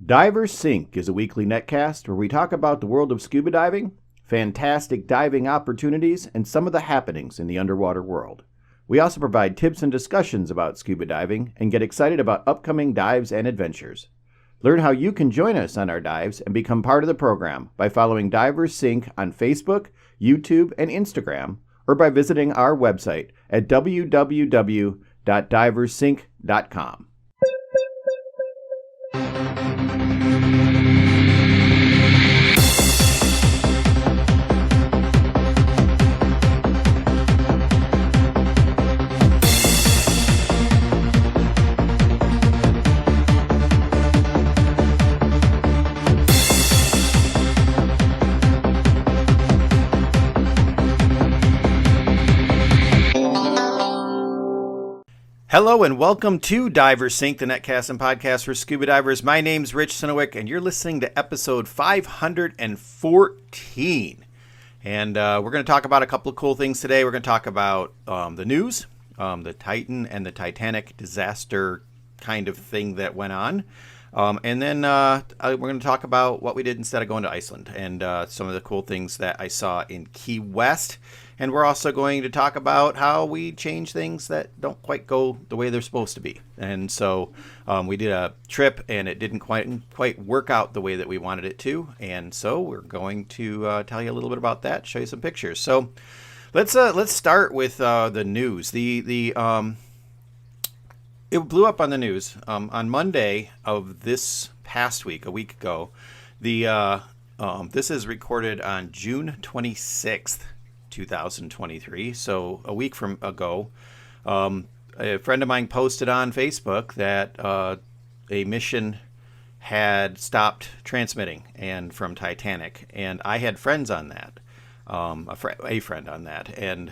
DiverSync is a weekly netcast where we talk about the world of scuba diving, fantastic diving opportunities, and some of the happenings in the underwater world. We also provide tips and discussions about scuba diving and get excited about upcoming dives and adventures. Learn how you can join us on our dives and become part of the program by following DiverSync on Facebook, YouTube, and Instagram, or by visiting our website at www.diversync.com. Hello and welcome to DiverSync, the netcast and podcast for scuba divers. My name's Rich Synowiec, and you're listening to episode 514. And we're going to talk about a couple of cool things today. We're going to talk about the news, the Titan and the Titanic disaster kind of thing that went on. And then we're going to talk about what we did instead of going to Iceland and some of the cool things that I saw in Key West. And we're also going to talk about how we change things that don't quite go the way they're supposed to be. And so we did a trip and it didn't quite work out the way that we wanted it to. And so we're going to tell you a little bit about that, show you some pictures. So let's start with the news. It blew up on the news on Monday of this past week, a week ago. This is recorded on June 26th. 2023, so a week from ago. A friend of mine posted on Facebook that a mission had stopped transmitting and from Titanic, and I had friends on that, a friend on that, and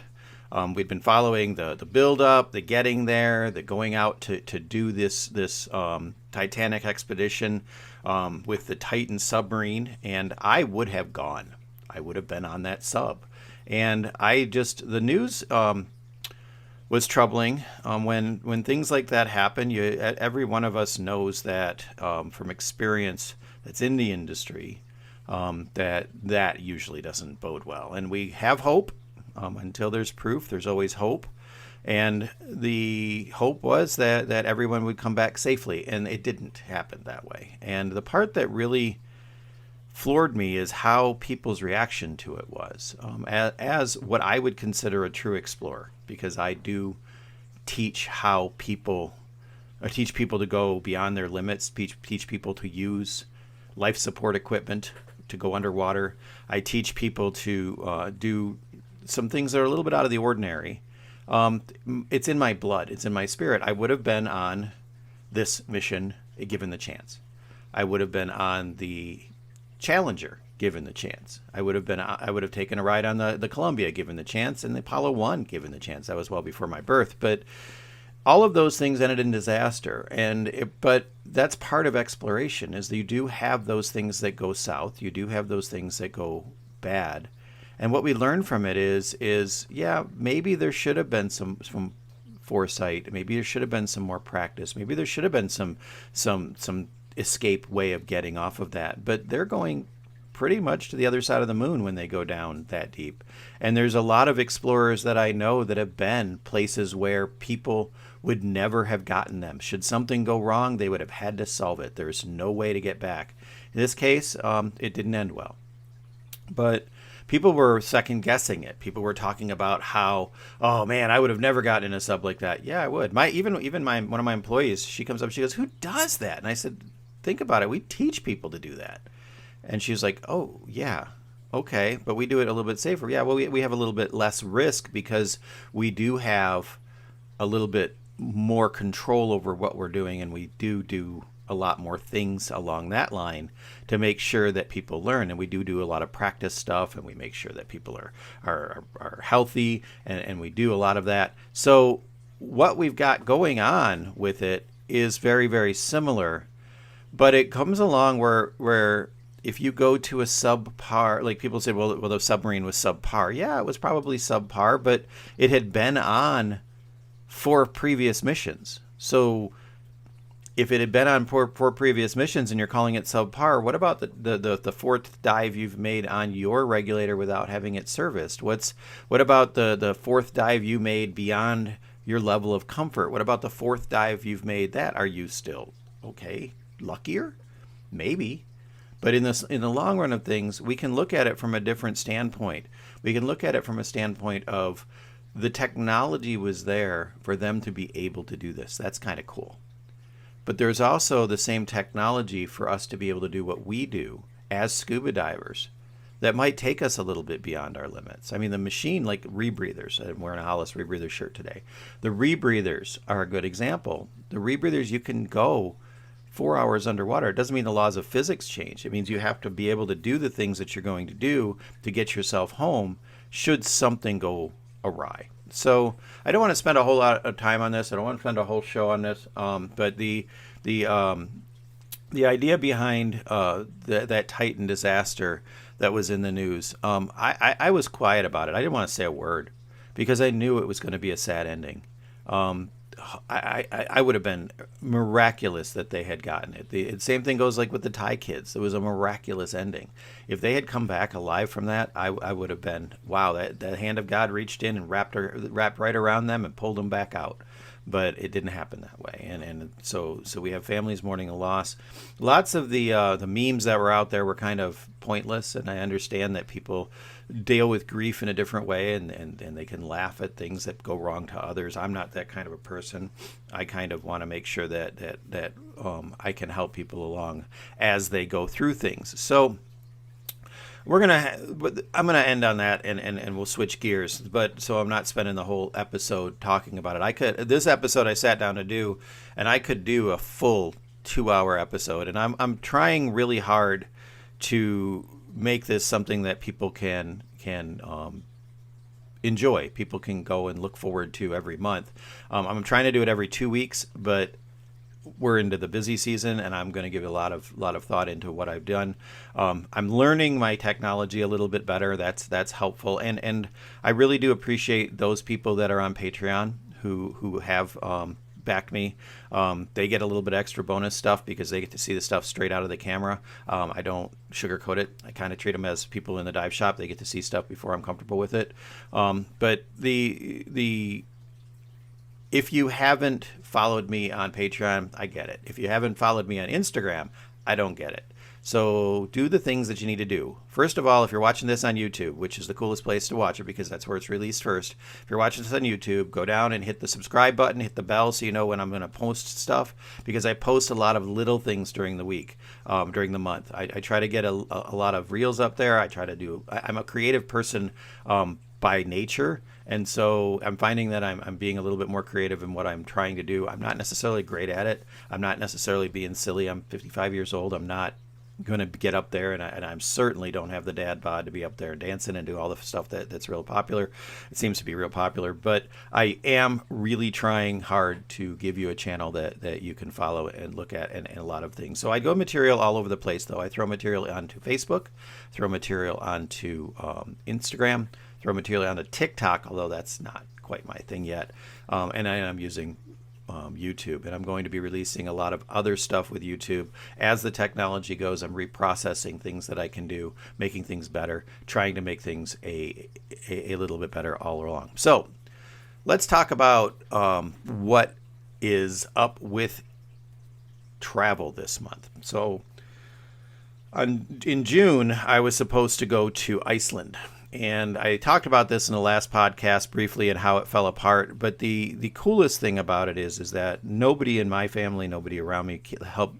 we'd been following the build up, the getting there, the going out to do this Titanic expedition with the Titan submarine, and I would have gone. I would have been on that sub. And the news was troubling. When things like that happen, every one of us knows that from experience that's in the industry, that usually doesn't bode well. And we have hope. Until there's proof, there's always hope. And the hope was that everyone would come back safely, and it didn't happen that way. And the part that really floored me is how people's reaction to it was, as what I would consider a true explorer, because I do teach people to go beyond their limits, teach people to use life support equipment to go underwater. I teach people to do some things that are a little bit out of the ordinary. It's in my blood. It's in my spirit. I would have been on this mission given the chance. I would have been on the Challenger given the chance. I would have taken a ride on the Columbia given the chance, and the Apollo 1 given the chance. That was well before my birth, but all of those things ended in disaster. But that's part of exploration, is that you do have those things that go south, you do have those things that go bad, and what we learn from it is maybe there should have been some foresight, maybe there should have been some more practice, maybe there should have been some escape way of getting off of that, but they're going pretty much to the other side of the moon when they go down that deep. And there's a lot of explorers that I know that have been places where people would never have gotten them. Should something go wrong, they would have had to solve it. There's no way to get back. In this case, it didn't end well, but people were second guessing it. People were talking about how, oh man, I would have never gotten in a sub like that. Yeah, I would. Even one of my employees, she comes up, she goes, "Who does that?" And I said, think about it. We teach people to do that. And she was like, oh, yeah, okay, but we do it a little bit safer. Yeah, well, we have a little bit less risk because we do have a little bit more control over what we're doing, and we do a lot more things along that line to make sure that people learn. And we do a lot of practice stuff, and we make sure that people are healthy, and we do a lot of that. So what we've got going on with it is very, very similar. But it comes along where if you go to a subpar, like people say, well, the submarine was subpar. Yeah, it was probably subpar, but it had been on 4 previous missions. So if it had been on four previous missions and you're calling it subpar, what about the fourth dive you've made on your regulator without having it serviced? What about the fourth dive you made beyond your level of comfort? What about the fourth dive you've made that? Are you still okay? Luckier? Maybe. But in the long run of things, we can look at it from a different standpoint. We can look at it from a standpoint of the technology was there for them to be able to do this. That's kind of cool. But there's also the same technology for us to be able to do what we do as scuba divers that might take us a little bit beyond our limits. I mean, the machine, like rebreathers, I'm wearing a Hollis rebreather shirt today. The rebreathers are a good example. The rebreathers, you can go 4 hours underwater. It doesn't mean the laws of physics change. It means you have to be able to do the things that you're going to do to get yourself home should something go awry. So I don't want to spend a whole lot of time on this. I don't want to spend a whole show on this. But the idea behind that Titan disaster that was in the news, I was quiet about it. I didn't want to say a word because I knew it was going to be a sad ending. I would have been miraculous that they had gotten it. The same thing goes like with the Thai kids. It was a miraculous ending. If they had come back alive from that, I would have been, wow, that hand of God reached in and wrapped right around them and pulled them back out. But it didn't happen that way, and so we have families mourning a loss. Lots of the memes that were out there were kind of pointless, and I understand that people deal with grief in a different way, and they can laugh at things that go wrong to others. I'm not that kind of a person. I kind of want to make sure that I can help people along as they go through things. So I'm gonna end on that, and we'll switch gears. But so I'm not spending the whole episode talking about it. This episode I sat down to do, and I could do a full 2-hour episode, and I'm trying really hard to make this something that people can enjoy. People can go and look forward to every month. I'm trying to do it every 2 weeks, but we're into the busy season, and I'm going to give a lot of thought into what I've done. I'm learning my technology a little bit better. That's helpful, and I really do appreciate those people that are on Patreon who have backed me. They get a little bit extra bonus stuff because they get to see the stuff straight out of the camera. I don't sugarcoat it. I kind of treat them as people in the dive shop. They get to see stuff before I'm comfortable with it. But if you haven't followed me on Patreon, I get it. If you haven't followed me on Instagram, I don't get it. So do the things that you need to do. First of all, if you're watching this on YouTube, which is the coolest place to watch it because that's where it's released first. If you're watching this on YouTube, go down and hit the subscribe button, hit the bell so you know when I'm going to post stuff, because I post a lot of little things during the week, during the month. I try to get a lot of reels up there. I'm a creative person by nature. And so I'm finding that I'm being a little bit more creative in what I'm trying to do. I'm not necessarily great at it. I'm not necessarily being silly. I'm 55 years old. I'm not going to get up there, and I certainly don't have the dad bod to be up there and dancing and do all the stuff that's real popular. It seems to be real popular, but I am really trying hard to give you a channel that you can follow and look at and a lot of things. So I go material all over the place, though. I throw material onto Facebook, throw material onto Instagram, throw material onto TikTok, although that's not quite my thing yet. And I am using YouTube, and I'm going to be releasing a lot of other stuff with YouTube. As the technology goes, I'm reprocessing things that I can do, making things better, trying to make things a little bit better all along. So let's talk about what is up with travel this month. So in June, I was supposed to go to Iceland. And I talked about this in the last podcast briefly and how it fell apart. But the coolest thing about it is that nobody in my family, nobody around me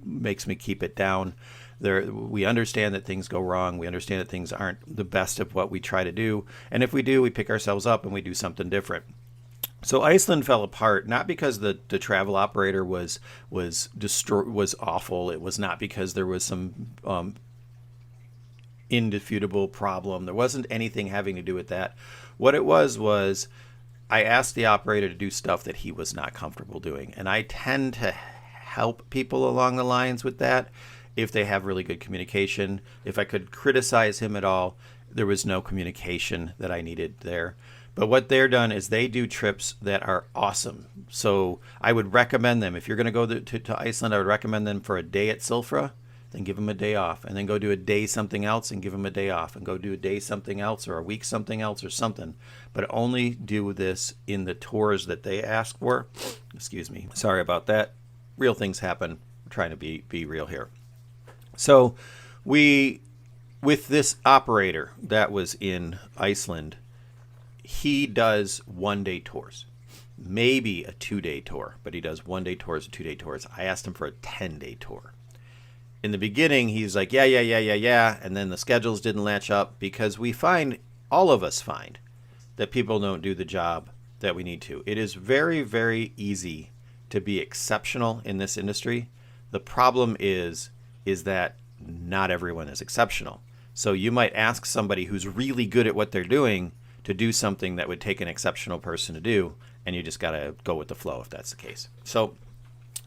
makes me keep it down. We understand that things go wrong. We understand that things aren't the best of what we try to do. And if we do, we pick ourselves up and we do something different. So Iceland fell apart, not because the travel operator was awful. It was not because there was some indefeasible problem. There wasn't anything having to do with that. What it was I asked the operator to do stuff that he was not comfortable doing. And I tend to help people along the lines with that if they have really good communication. If I could criticize him at all, there was no communication that I needed there. But what they're done is they do trips that are awesome. So I would recommend them. If you're going to go to Iceland, I would recommend them for a day at Silfra, then give them a day off, and then go do a day something else and give them a day off, and go do a day something else or a week something else or something. But only do this in the tours that they ask for. Excuse me. Sorry about that. Real things happen. We're trying to be real here. So with this operator that was in Iceland, he does 1-day tours, maybe a 2-day tour, but he does 1-day tours, 2-day tours. I asked him for a 10-day tour. In the beginning, he's like, yeah. And then the schedules didn't latch up because all of us find that people don't do the job that we need to. It is very, very easy to be exceptional in this industry. The problem is that not everyone is exceptional. So you might ask somebody who's really good at what they're doing to do something that would take an exceptional person to do, and you just got to go with the flow if that's the case. So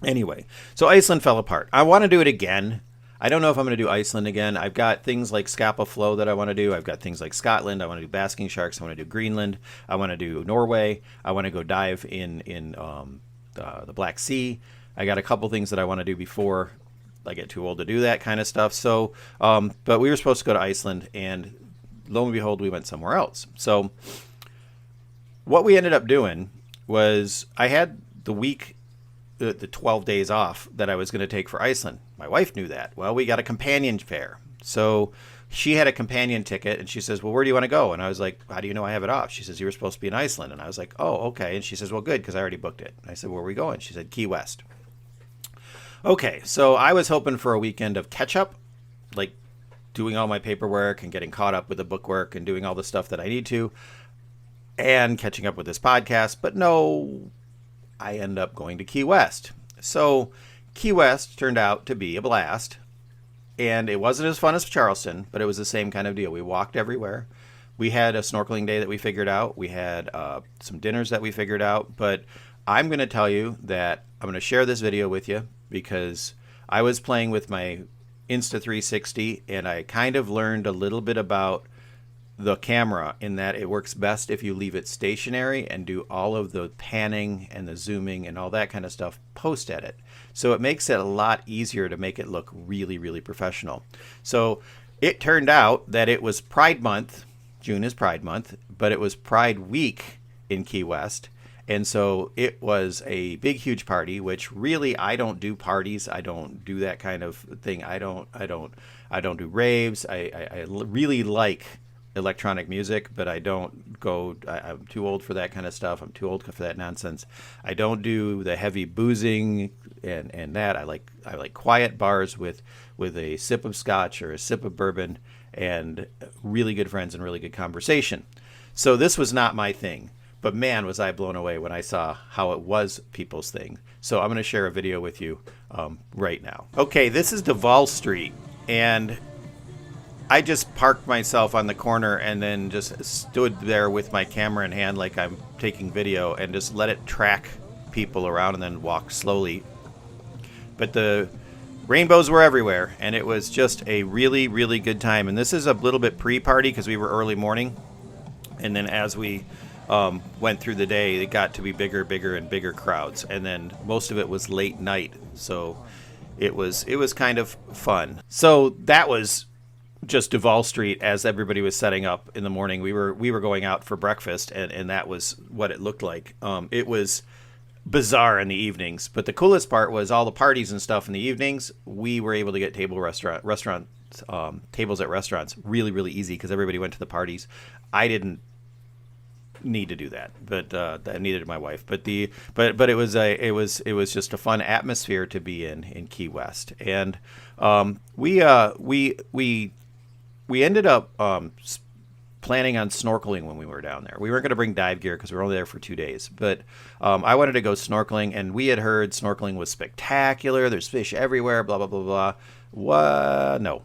anyway, so Iceland fell apart. I want to do it again. I don't know if I'm going to do Iceland again. I've got things like Scapa Flow that I want to do. I've got things like Scotland. I want to do basking sharks. I want to do Greenland. I want to do Norway. I want to go dive in the Black Sea. I got a couple things that I want to do before I get too old to do that kind of stuff. So, but we were supposed to go to Iceland, and lo and behold, we went somewhere else. So what we ended up doing was I had the 12 days off that I was going to take for Iceland. My wife knew that. Well, we got a companion fare. So she had a companion ticket, and she says, well, where do you want to go? And I was like, how do you know I have it off? She says, you were supposed to be in Iceland. And I was like, oh, okay. And she says, well, good, because I already booked it. And I said, where are we going? She said, Key West. Okay, so I was hoping for a weekend of catch up, like doing all my paperwork and getting caught up with the bookwork and doing all the stuff that I need to and catching up with this podcast. But no, I end up going to Key West. So Key West turned out to be a blast. And it wasn't as fun as Charleston, but it was the same kind of deal. We walked everywhere. We had a snorkeling day that we figured out. We had some dinners that we figured out. But I'm going to tell you that I'm going to share this video with you because I was playing with my Insta360 and I kind of learned a little bit about the camera in that it works best if you leave it stationary and do all of the panning and the zooming and all that kind of stuff post edit. So it makes it a lot easier to make it look really, really professional. So it turned out that it was Pride Month. June is Pride Month, but it was Pride Week in Key West. And so it was a big, huge party, which really I don't do parties. I don't do that kind of thing. I don't do raves. I really like electronic music, but I don't go. I'm too old for that kind of stuff. I'm too old for that nonsense. I don't do the heavy boozing and that. I like quiet bars with a sip of scotch or a sip of bourbon and really good friends and really good conversation. So this was not my thing. But man, was I blown away when I saw how it was people's thing. So I'm going to share a video with you right now. Okay, this is Duval Street, and I just parked myself on the corner and then just stood there with my camera in hand like I'm taking video and just let it track people around and then walk slowly. But the rainbows were everywhere, and it was just a really, really good time. And this is a little bit pre-party because we were early morning, and then as we went through the day, it got to be bigger and bigger crowds, and then most of it was late night, so it was kind of fun. So that was just Duval Street as everybody was setting up in the morning. We were going out for breakfast, and that was what it looked like. It was bizarre in the evenings, but the coolest part was all the parties and stuff in the evenings. We were able to get tables at restaurants really, really easy because everybody went to the parties. I didn't need to do that, but neither did my wife. But it was just a fun atmosphere to be in Key West, and we ended up planning on snorkeling when we were down there. We weren't going to bring dive gear because we were only there for 2 days, but I wanted to go snorkeling, and we had heard snorkeling was spectacular. There's fish everywhere, blah blah blah blah. No,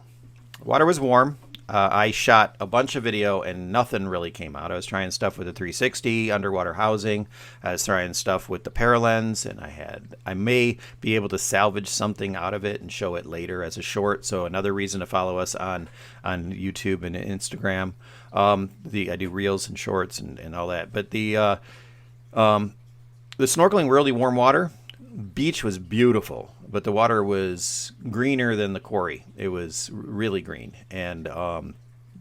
water was warm. I shot a bunch of video and nothing really came out. I was trying stuff with the 360 underwater housing. I was trying stuff with the paralens, and I may be able to salvage something out of it and show it later as a short. So another reason to follow us on YouTube and Instagram. I do reels and shorts and all that. But the snorkeling, really warm water. Beach was beautiful, but the water was greener than the quarry. It was really green, and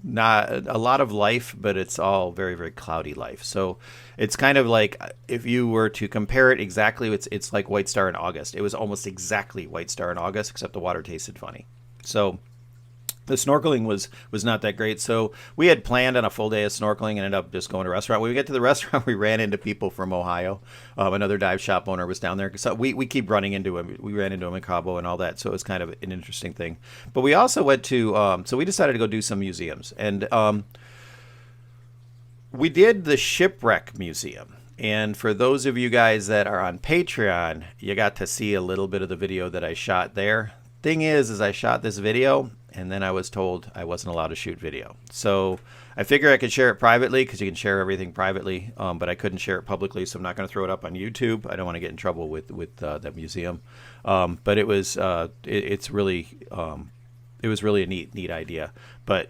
not a lot of life, but it's all very, very cloudy life. So it's kind of like, if you were to compare it exactly, it's like White Star in August. It was almost exactly White Star in August, except the water tasted funny. So the snorkeling was not that great. So we had planned on a full day of snorkeling and ended up just going to a restaurant. When we get to the restaurant, we ran into people from Ohio. Another dive shop owner was down there. So we keep running into him. We ran into him in Cabo and all that. So it was kind of an interesting thing. But we also went to, so we decided to go do some museums. And we did the Shipwreck Museum. And for those of you guys that are on Patreon, you got to see a little bit of the video that I shot there. Thing is I shot this video, and then I was told I wasn't allowed to shoot video. So I figure I could share it privately, because you can share everything privately, but I couldn't share it publicly, so I'm not going to throw it up on YouTube. I don't want to get in trouble with that museum. But it was it was really a neat idea. But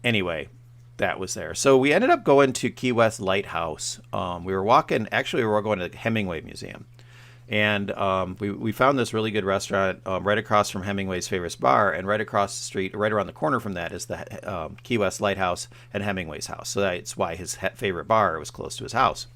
anyway, that was there. So we ended up going to Key West Lighthouse. We were going to the Hemmingway Museum. And we found this really good restaurant right across from Hemmingway's Favorite Bar, and right across the street, right around the corner from that, is the Key West Lighthouse and Hemmingway's house. So that's why his favorite bar was close to his house.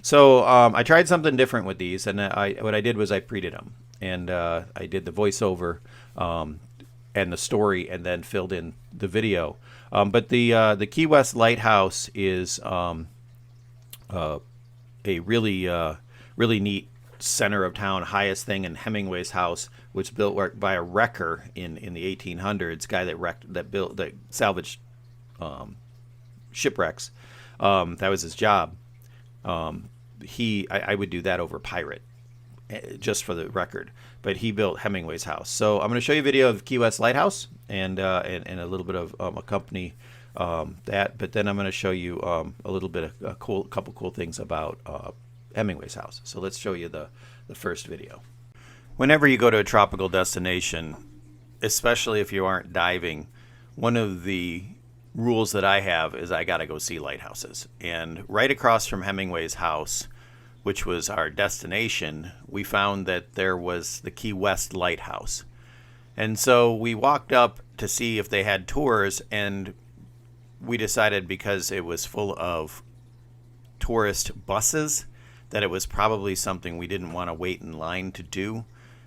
So I tried something different with these, and what I did was I pre-did them, and I did the voiceover and the story, and then filled in the video. But the Key West Lighthouse is a really neat center of town, highest thing in Hemmingway's house, which was built by a wrecker in the 1800s, guy that salvaged shipwrecks. That was his job. I would do that over pirate, just for the record. But he built Hemmingway's house. So I'm going to show you a video of Key West Lighthouse and a little bit of accompany that. But then I'm going to show you a little bit of couple cool things about Hemmingway's house. So let's show you the first video. Whenever you go to a tropical destination, especially if you aren't diving, one of the rules that I have is I got to go see lighthouses. And right across from Hemmingway's house, which was our destination, we found that there was the Key West Lighthouse. And so we walked up to see if they had tours, and we decided, because it was full of tourist buses, that it was probably something we didn't want to wait in line to do,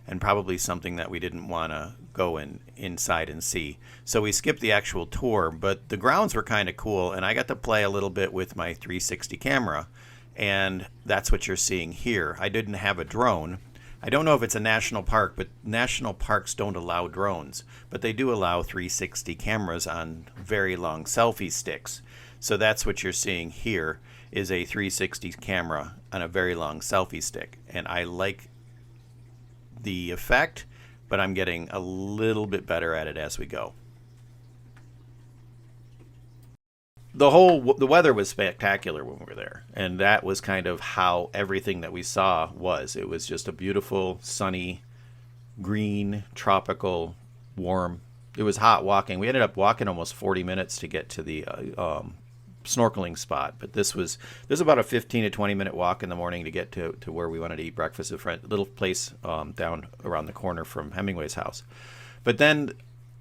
and probably something that we didn't want to go inside and see. So we skipped the actual tour, but the grounds were kind of cool, and I got to play a little bit with my 360 camera, and that's what you're seeing here. I didn't have a drone. I don't know if it's a national park, but national parks don't allow drones, but they do allow 360 cameras on very long selfie sticks. So that's what you're seeing here, is a 360 camera on a very long selfie stick. And I like the effect, but I'm getting a little bit better at it as we go. The weather was spectacular when we were there, and that was kind of how everything that we saw was. It was just a beautiful, sunny, green, tropical, warm. It was hot walking. We ended up walking almost 40 minutes to get to the snorkeling spot, but this was about a 15 to 20 minute walk in the morning to get to where we wanted to eat breakfast. A little place down around the corner from Hemmingway's house. But then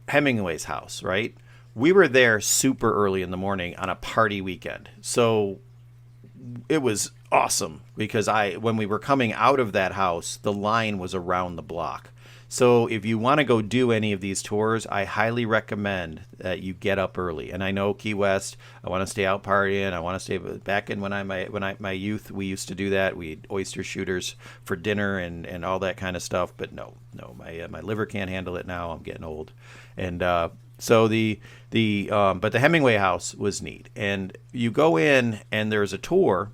Hemmingway's house, right? We were there super early in the morning on a party weekend. So it was awesome, because when we were coming out of that house, the line was around the block. So if you want to go do any of these tours, I highly recommend that you get up early. And I know Key West, I want to stay out partying. I want to stay back in my youth. We used to do that. We had oyster shooters for dinner and all that kind of stuff. But no, my liver can't handle it now. I'm getting old. And so but the Hemmingway house was neat. And you go in and there's a tour,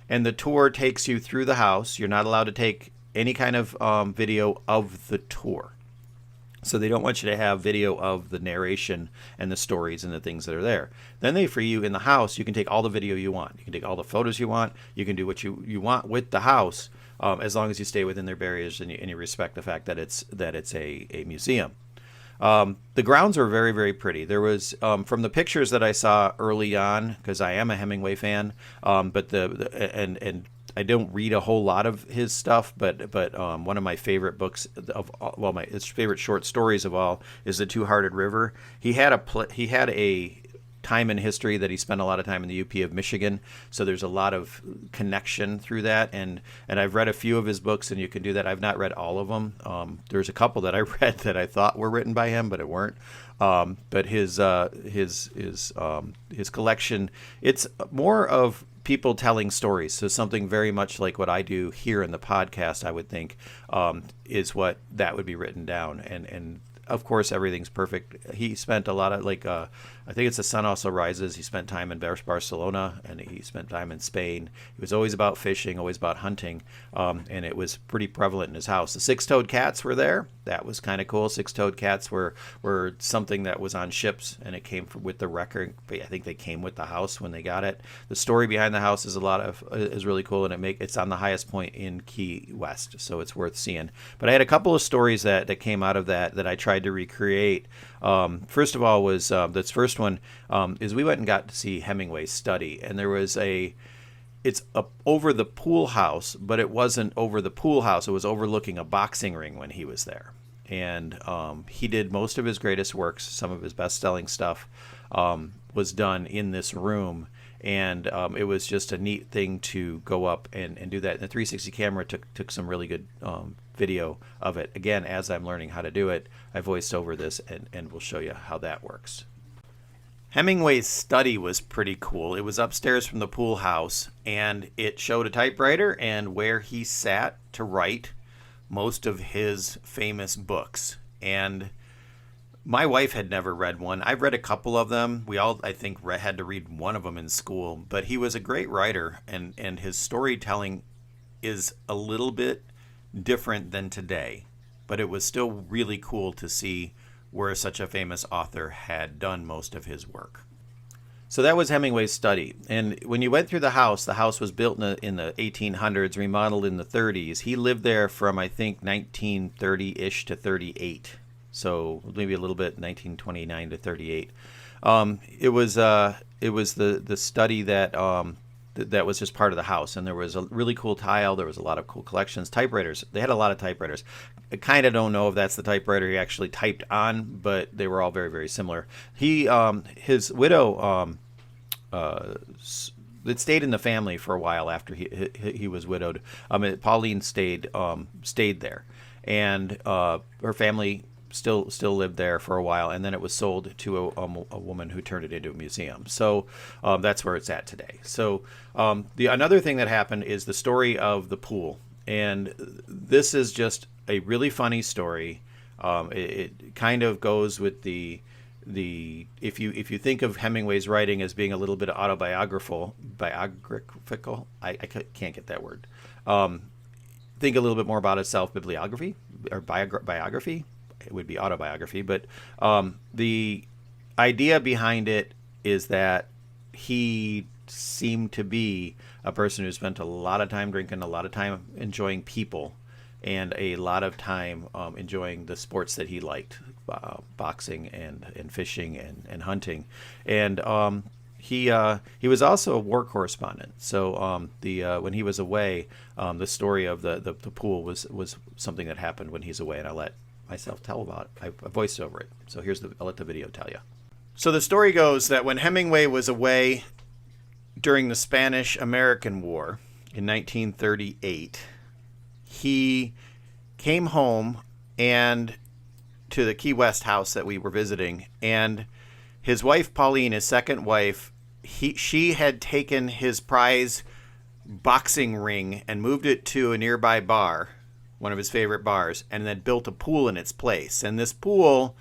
and the tour takes you through the house. You're not allowed to take any kind of video of the tour. So they don't want you to have video of the narration and the stories and the things that are there. Then they, for you in the house, you can take all the video you want. You can take all the photos you want. You can do what you want with the house, as long as you stay within their barriers and you respect the fact that it's a museum. The grounds were very, very pretty. There was, from the pictures that I saw early on, because I am a Hemmingway fan, but and I don't read a whole lot of his stuff, but one of my favorite books of all, well, his favorite short stories of all is The Two-Hearted River. He had a time in history that he spent a lot of time in the UP of Michigan, so there's a lot of connection through that, and I've read a few of his books, and you can do that. I've not read all of them. There's a couple that I read that I thought were written by him, but it weren't. But his collection, it's more of people telling stories. So something very much like what I do here in the podcast, I would think, is what that would be written down. And of course, everything's perfect. He spent a lot of, I think it's The Sun Also Rises. He spent time in Barcelona, and he spent time in Spain. It was always about fishing, always about hunting, and it was pretty prevalent in his house. The six-toed cats were there. That was kind of cool. Six-toed cats were something that was on ships, and it came with the record. I think they came with the house when they got it. The story behind the house is really cool, and it's on the highest point in Key West, so it's worth seeing. But I had a couple of stories that came out of that I tried to recreate. First of all was this first one is we went and got to see Hemmingway's study, and there was it's up over the pool house, but it wasn't over the pool house. It was overlooking a boxing ring when he was there. And he did most of his greatest works, some of his best-selling stuff was done in this room. And it was just a neat thing to go up and do that. And the 360 camera took some really good video of it. Again, as I'm learning how to do it, I voiced over this and we'll show you how that works. Hemmingway's study was pretty cool. It was upstairs from the pool house, and it showed a typewriter and where he sat to write most of his famous books. And my wife had never read one. I've read a couple of them. We all, I think, had to read one of them in school. But he was a great writer, and his storytelling is a little bit different than today. But it was still really cool to see where such a famous author had done most of his work. So that was Hemmingway's study. And when you went through the house was built in the 1800s, remodeled in the 30s. He lived there from, I think, 1930-ish to 38. So maybe a little bit, 1929 to 38. It was the study that was just part of the house, and there was a really cool tile. There was a lot of cool collections. Typewriters. They had a lot of typewriters. I kind of don't know if that's the typewriter he actually typed on, but they were all very, very similar. His widow, it stayed in the family for a while after he was widowed. Pauline stayed there, and her family still lived there for a while, and then it was sold to a woman who turned it into a museum. So that's where it's at today. So another thing that happened is the story of the pool, and this is just a really funny story. It kind of goes with the if you think of Hemingway's writing as being a little bit autobiographical, I can't get that word. Think a little bit more about his self-bibliography or biography. It would be autobiography, but the idea behind it is that he seemed to be a person who spent a lot of time drinking, a lot of time enjoying people, and a lot of time enjoying the sports that he liked, boxing and fishing and hunting. And he was also a war correspondent. So when he was away, the story of the pool was something that happened when he's away, and I let myself tell about it. I voiced over it. So I'll let the video tell you. So the story goes that when Hemmingway was away during the Spanish-American War in 1938, he came home and to the Key West house that we were visiting, and his wife Pauline, his second wife, she had taken his prize boxing ring and moved it to a nearby bar, one of his favorite bars, and then built a pool in its place. And this pool,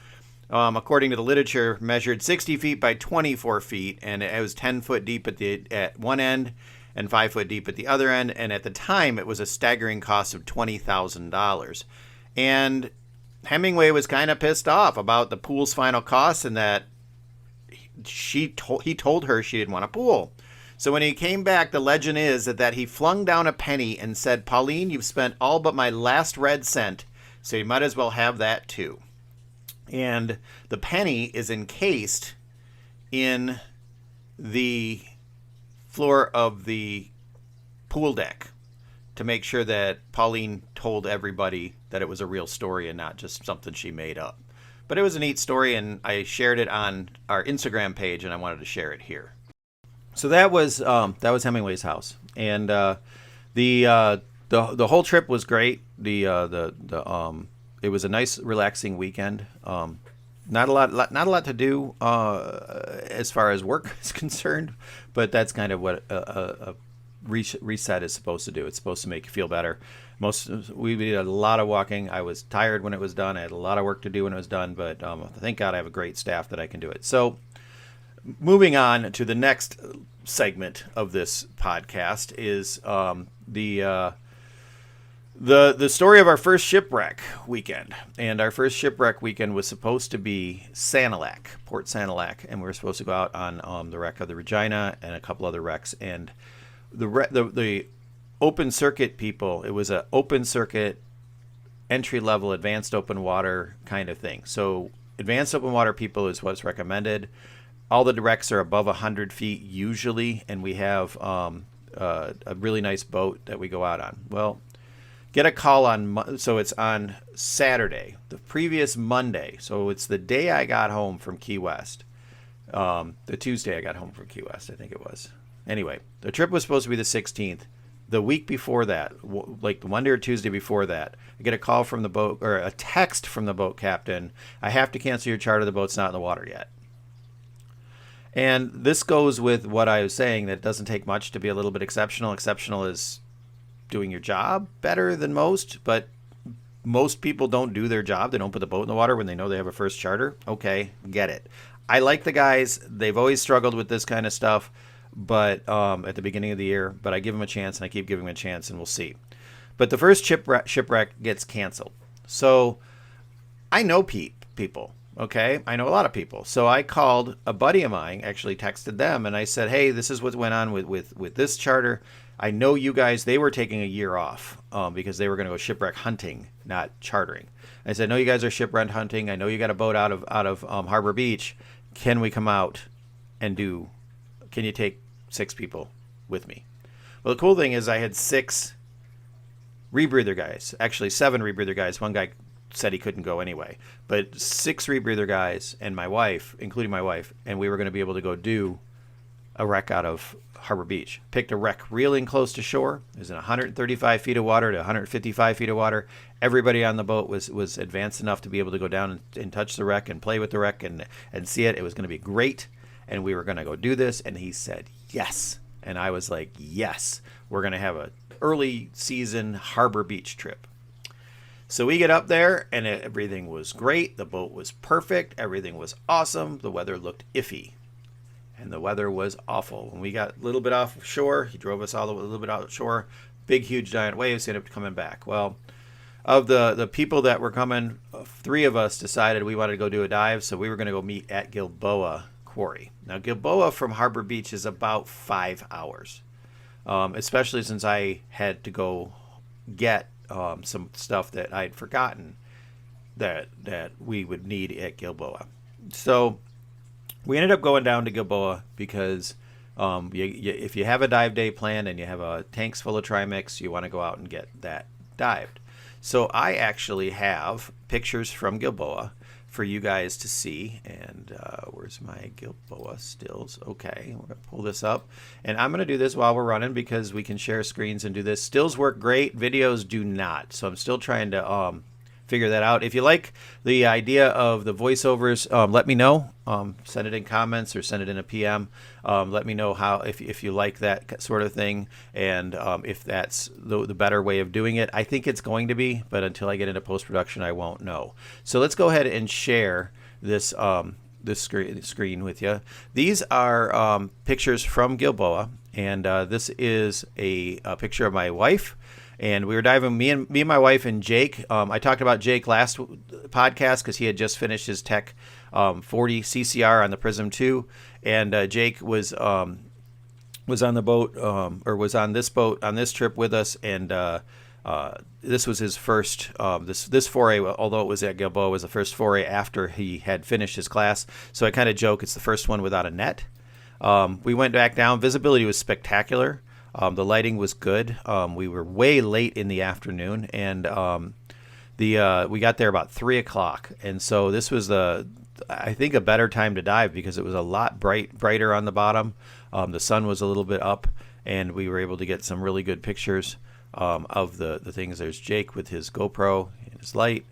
according to the literature, measured 60 feet by 24 feet, and it was 10 foot deep at one end and 5 foot deep at the other end. And at the time, it was a staggering cost of $20,000. And Hemmingway was kind of pissed off about the pool's final cost and that he told her she didn't want a pool. So when he came back, the legend is that he flung down a penny and said, "Pauline, you've spent all but my last red cent, so you might as well have that too." And the penny is encased in the floor of the pool deck to make sure that Pauline told everybody that it was a real story and not just something she made up. But it was a neat story, and I shared it on our Instagram page, and I wanted to share it here. So that was Hemmingway's house, and the whole trip was great. It was a nice, relaxing weekend. Not a lot to do as far as work is concerned, but that's kind of what a reset is supposed to do. It's supposed to make you feel better. We did a lot of walking. I was tired when it was done. I had a lot of work to do when it was done, but thank God I have a great staff that I can do it. So moving on to the next segment of this podcast is the story of our first shipwreck weekend. And our first shipwreck weekend was supposed to be Synowiec, Port Synowiec, and we were supposed to go out on the wreck of the Regina and a couple other wrecks. And the open circuit people, it was an open circuit entry level advanced open water kind of thing. So advanced open water people is what's recommended. All the wrecks are above 100 feet usually, and we have a really nice boat that we go out on. Well, get a call so it's on Saturday, the previous Monday. So it's the day I got home from Key West. The Tuesday I got home from Key West, I think it was. Anyway, the trip was supposed to be the 16th. The week before that, like the Monday or Tuesday before that, I get a call from the boat, or a text from the boat captain. "I have to cancel your charter. The boat's not in the water yet." And this goes with what I was saying, that it doesn't take much to be a little bit exceptional. Exceptional is doing your job better than most, but most people don't do their job. They don't put the boat in the water when they know they have a first charter. Okay, get it. I like the guys. They've always struggled with this kind of stuff, but at the beginning of the year, but I give them a chance, and I keep giving them a chance, and we'll see. But the first shipwreck gets canceled. So I know people. Okay, I know a lot of people. So I called a buddy of mine, actually texted them, and I said, "Hey, this is what went on with this charter. I know you guys," they were taking a year off because they were going to go shipwreck hunting, not chartering. I said, "I know you guys are shipwreck hunting. I know you got a boat out of Harbor Beach. Can we come out and can you take 6 people with me?" Well, the cool thing is I had 6 rebreather guys, actually 7 rebreather guys. One guy said he couldn't go anyway, but 6 rebreather guys and my wife, including my wife, and we were going to be able to go do a wreck out of Harbor Beach. Picked a wreck reeling close to shore. It was in 135 feet of water to 155 feet of water. Everybody on the boat was advanced enough to be able to go down and touch the wreck and play with the wreck and see it. It was going to be great, and we were going to go do this, and he said yes. And I was like, yes, we're going to have an early season Harbor Beach trip. So we get up there, and everything was great. The boat was perfect. Everything was awesome. The weather looked iffy, and the weather was awful. When we got a little bit off shore, he drove us all a little bit out shore. Big, huge, giant waves ended up coming back. Well, of the people that were coming, 3 of us decided we wanted to go do a dive, so we were going to go meet at Gilboa Quarry. Now, Gilboa from Harbor Beach is about 5 hours, especially since I had to go get some stuff that I'd forgotten that we would need at Gilboa. So we ended up going down to Gilboa because if you have a dive day planned and you have a tanks full of Trimix, you want to go out and get that dived. So I actually have pictures from Gilboa for you guys to see. And where's my Gilboa stills? Okay, we're going to pull this up. And I'm going to do this while we're running because we can share screens and do this. Stills work great. Videos do not. So I'm still trying to figure that out. If you like the idea of the voiceovers, let me know. Send it in comments or send it in a PM. Let me know if you like that sort of thing and if that's the better way of doing it. I think it's going to be, but until I get into post-production, I won't know. So let's go ahead and share this screen with you. These are pictures from Gilboa, and this is a picture of my wife and we were diving. Me and my wife and Jake. I talked about Jake last podcast because he had just finished his Tech 40 CCR on the Prism 2, and Jake was on the boat, or was on this boat on this trip with us, and this was his first this foray, although it was at Gilboa, was the first foray after he had finished his class. So I kind of joke it's the first one without a net. We went back down. Visibility was spectacular. The lighting was good. We were way late in the afternoon, and we got there about 3 o'clock, and so this was I think a better time to dive because it was a lot brighter on the bottom. The sun was a little bit up, and we were able to get some really good pictures of the things. There's Jake with his GoPro and his light.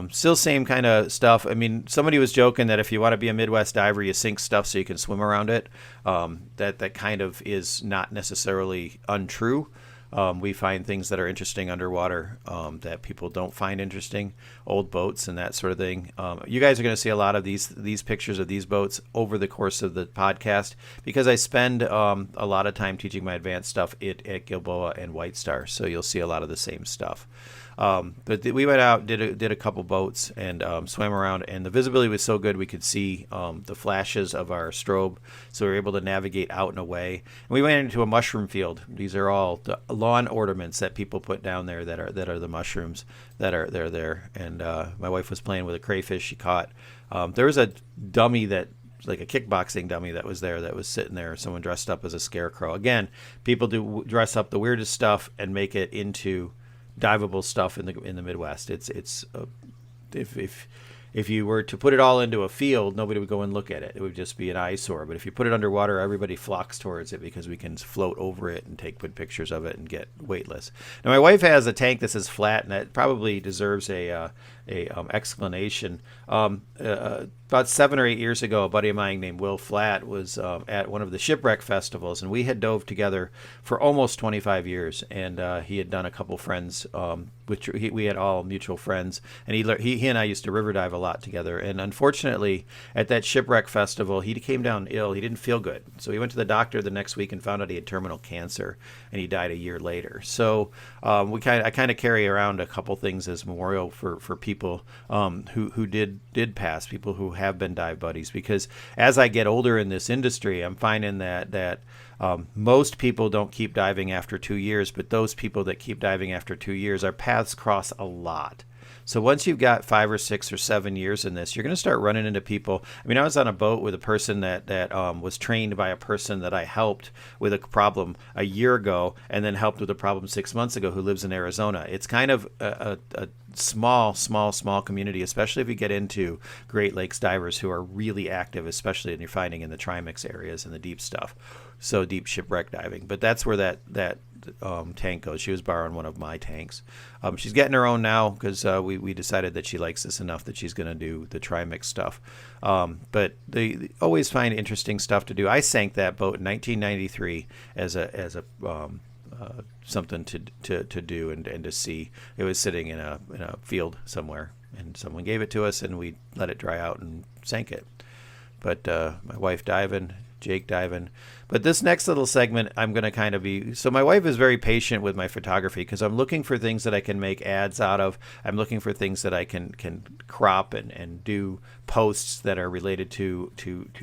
Still same kind of stuff. I mean, somebody was joking that if you want to be a Midwest diver, you sink stuff so you can swim around it. That kind of is not necessarily untrue. We find things that are interesting underwater that people don't find interesting, old boats and that sort of thing. You guys are going to see a lot of these pictures of these boats over the course of the podcast because I spend a lot of time teaching my advanced stuff at Gilboa and White Star, so you'll see a lot of the same stuff. But we went out, did a couple boats, and swam around, and the visibility was so good we could see the flashes of our strobe, so we were able to navigate out and away. And we went into a mushroom field. These are all the lawn ornaments that people put down there that are the mushrooms they're there. And my wife was playing with a crayfish she caught. There was a dummy like a kickboxing dummy that was there that was sitting there. Someone dressed up as a scarecrow. Again, people do dress up the weirdest stuff and make it into diveable stuff in the Midwest. If you were to put it all into a field, nobody would go and look at it. It would just be an eyesore. But if you put it underwater, everybody flocks towards it because we can float over it and take good pictures of it and get weightless. Now, my wife has a tank that says flat, and that probably deserves a explanation. About 7 or 8 years ago, a buddy of mine named Will Flatt was at one of the shipwreck festivals, and we had dove together for almost 25 years. And he had done a couple friends, we had all mutual friends, and he and I used to river dive a lot together. And unfortunately, at that shipwreck festival, he came down ill. He didn't feel good, so he went to the doctor the next week and found out he had terminal cancer, and he died a year later. So I kind of carry around a couple things as memorial for people who did pass, people who have been dive buddies, because as I get older in this industry, I'm finding that most people don't keep diving after 2 years, but those people that keep diving after 2 years, our paths cross a lot. So once you've got 5 or 6 or 7 years in this, you're going to start running into people. I mean, I was on a boat with a person that was trained by a person that I helped with a problem a year ago, and then helped with a problem 6 months ago, who lives in Arizona. It's kind of a small community, especially if you get into Great Lakes divers who are really active, especially when you're finding in the Trimix areas and the deep stuff. So deep shipwreck diving. But that's where that tank goes. She was borrowing one of my tanks. She's getting her own now because we decided that she likes this enough that she's going to do the Trimix stuff. But they always find interesting stuff to do. I sank that boat in 1993 as a something to do and to see. It was sitting in a field somewhere, and someone gave it to us, and we let it dry out and sank it. But my wife diving, Jake diving. But this next little segment, I'm going to kind of be... So my wife is very patient with my photography because I'm looking for things that I can make ads out of. I'm looking for things that I can crop and do posts that are related to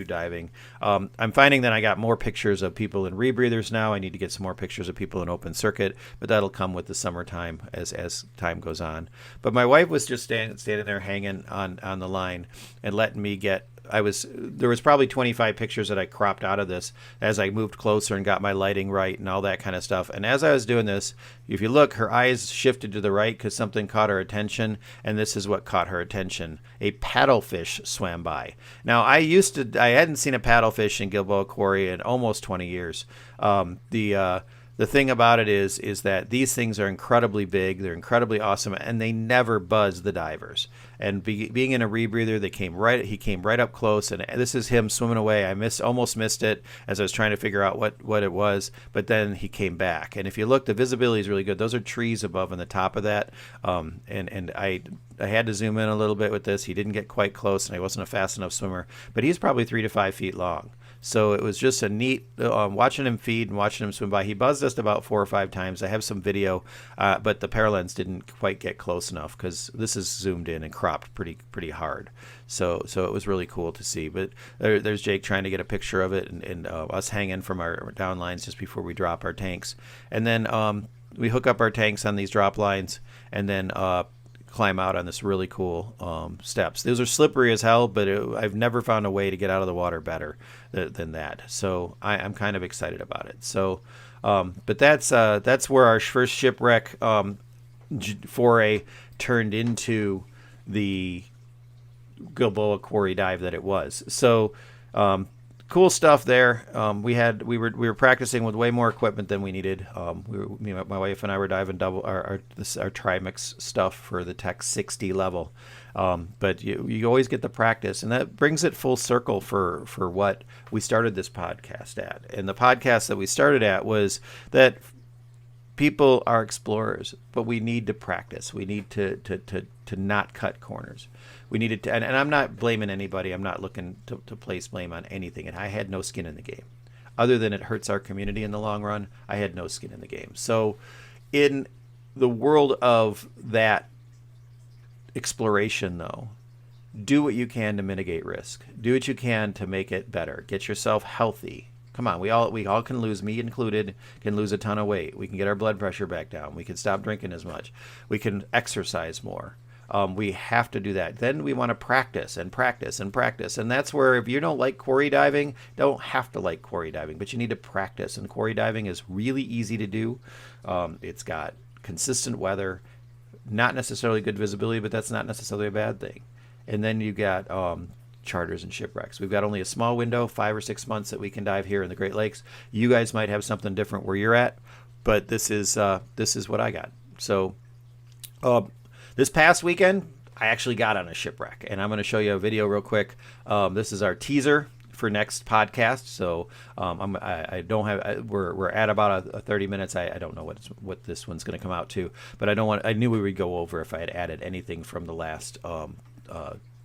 diving. I'm finding that I got more pictures of people in rebreathers now. I need to get some more pictures of people in open circuit, but that'll come with the summertime as time goes on. But my wife was just standing there hanging on the line and letting me get... There was probably 25 pictures that I cropped out of this as I moved closer and got my lighting right and all that kind of stuff. And as I was doing this, if you look, her eyes shifted to the right because something caught her attention, and this is what caught her attention. A paddlefish swam by. Now, I hadn't seen a paddlefish in Gilboa Quarry in almost 20 years. The thing about it is that these things are incredibly big, they're incredibly awesome, and they never buzz the divers. And being in a rebreather, he came right up close, and this is him swimming away. I almost missed it as I was trying to figure out what it was, but then he came back. And if you look, the visibility is really good. Those are trees above and the top of that, and I I had to zoom in a little bit with this. He didn't get quite close, and I wasn't a fast enough swimmer. But he's probably 3 to 5 feet long. So it was just a neat watching him feed and watching him swim by. He buzzed us about 4 or 5 times. I have some video, but the paralens didn't quite get close enough because this is zoomed in and cropped pretty hard. So it was really cool to see. But there's Jake trying to get a picture of it, and us hanging from our down lines just before we drop our tanks. And then we hook up our tanks on these drop lines, and then climb out on this really cool steps. Those are slippery as hell, but I've never found a way to get out of the water better than that. So I'm kind of excited about it. So, but that's where our first shipwreck foray turned into the Gilboa quarry dive that it was. So cool stuff there. We were practicing with way more equipment than we needed. My wife and I were diving double our Trimix stuff for the Tech 60 level. But you always get the practice, and that brings it full circle for what we started this podcast at. And the podcast that we started at was that people are explorers, but we need to practice. We need to not cut corners. We needed to, and I'm not blaming anybody. I'm not looking to place blame on anything. And I had no skin in the game. Other than it hurts our community in the long run, I had no skin in the game. So in the world of that exploration, though, do what you can to mitigate risk. Do what you can to make it better. Get yourself healthy. Come on, we all can lose, me included, can lose a ton of weight. We can get our blood pressure back down. We can stop drinking as much. We can exercise more. We have to do that. Then we want to practice and practice and practice. And that's where, if you don't like quarry diving, don't have to like quarry diving, but you need to practice. And quarry diving is really easy to do. It's got consistent weather, not necessarily good visibility, but that's not necessarily a bad thing. And then you got charters and shipwrecks. We've got only a small window, 5 or 6 months, that we can dive here in the Great Lakes. You guys might have something different where you're at, but this is what I got. So this past weekend, I actually got on a shipwreck, and I'm going to show you a video real quick. This is our teaser for next podcast. So I don't have. We're at about 30 minutes. I don't know what this one's going to come out to, but I knew we would go over if I had added anything from the last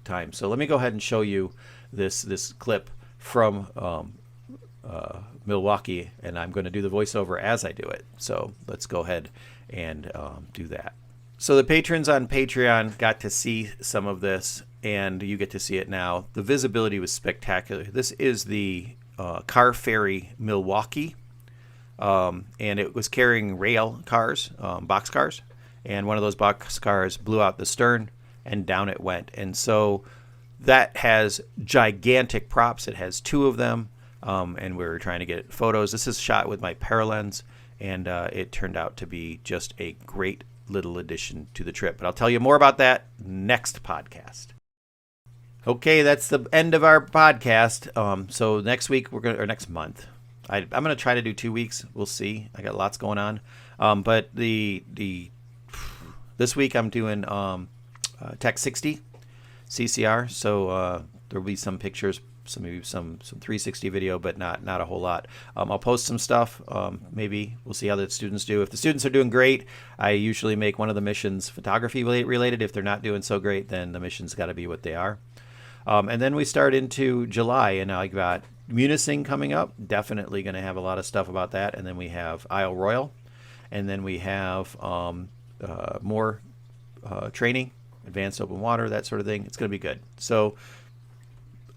time. So let me go ahead and show you this clip from Milwaukee, and I'm going to do the voiceover as I do it. So let's go ahead and do that. So the patrons on Patreon got to see some of this, and you get to see it now. The visibility was spectacular. This is the car ferry Milwaukee, and it was carrying rail cars, box cars, and one of those box cars blew out the stern, and down it went. And so that has gigantic props. It has 2 of them, and we were trying to get photos. This is shot with my Paralens, and it turned out to be just a great little addition to the trip. But I'll tell you more about that next podcast. Okay, that's the end of our podcast. So next week or next month, I'm gonna try to do 2 weeks. We'll see. I got lots going on. But this week I'm doing Tech 60 CCR. So there'll be some pictures, maybe some 360 video, but not a whole lot. I'll post some stuff. Maybe we'll see how the students do. If the students are doing great, I usually make one of the missions photography related. If they're not doing so great, then the mission's got to be what they are. And then we start into July, and I got Munising coming up. Definitely going to have a lot of stuff about that. And then we have Isle Royal, and then we have more training, advanced open water, that sort of thing. It's going to be good. So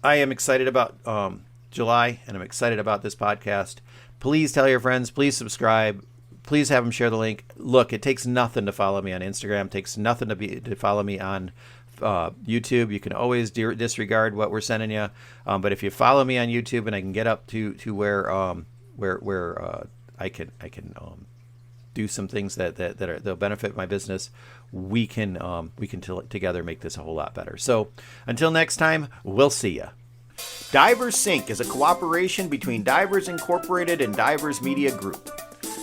I am excited about July, and I'm excited about this podcast. Please tell your friends. Please subscribe. Please have them share the link. Look, it takes nothing to follow me on Instagram. It takes nothing to follow me on YouTube. You can always disregard what we're sending you. But if you follow me on YouTube, and I can get up to where I can do some things that'll benefit my business, we can together make this a whole lot better. So until next time, we'll see ya. DiverSync is a cooperation between Divers Incorporated and Divers Media Group.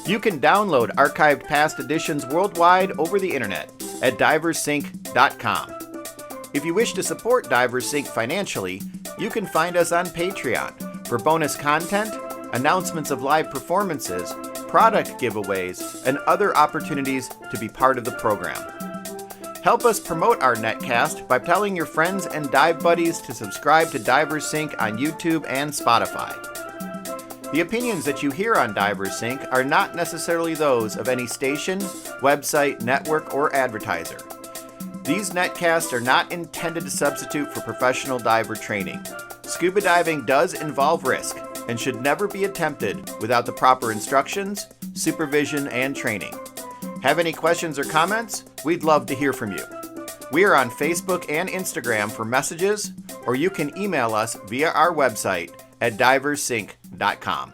You can download archived past editions worldwide over the internet at DiverSync.com. If you wish to support DiverSync financially, you can find us on Patreon for bonus content, announcements of live performances, product giveaways, and other opportunities to be part of the program. Help us promote our netcast by telling your friends and dive buddies to subscribe to DiverSync on YouTube and Spotify. The opinions that you hear on DiverSync are not necessarily those of any station, website, network, or advertiser. These netcasts are not intended to substitute for professional diver training. Scuba diving does involve risk and should never be attempted without the proper instructions, supervision, and training. Have any questions or comments? We'd love to hear from you. We are on Facebook and Instagram for messages, or you can email us via our website at diversync.com.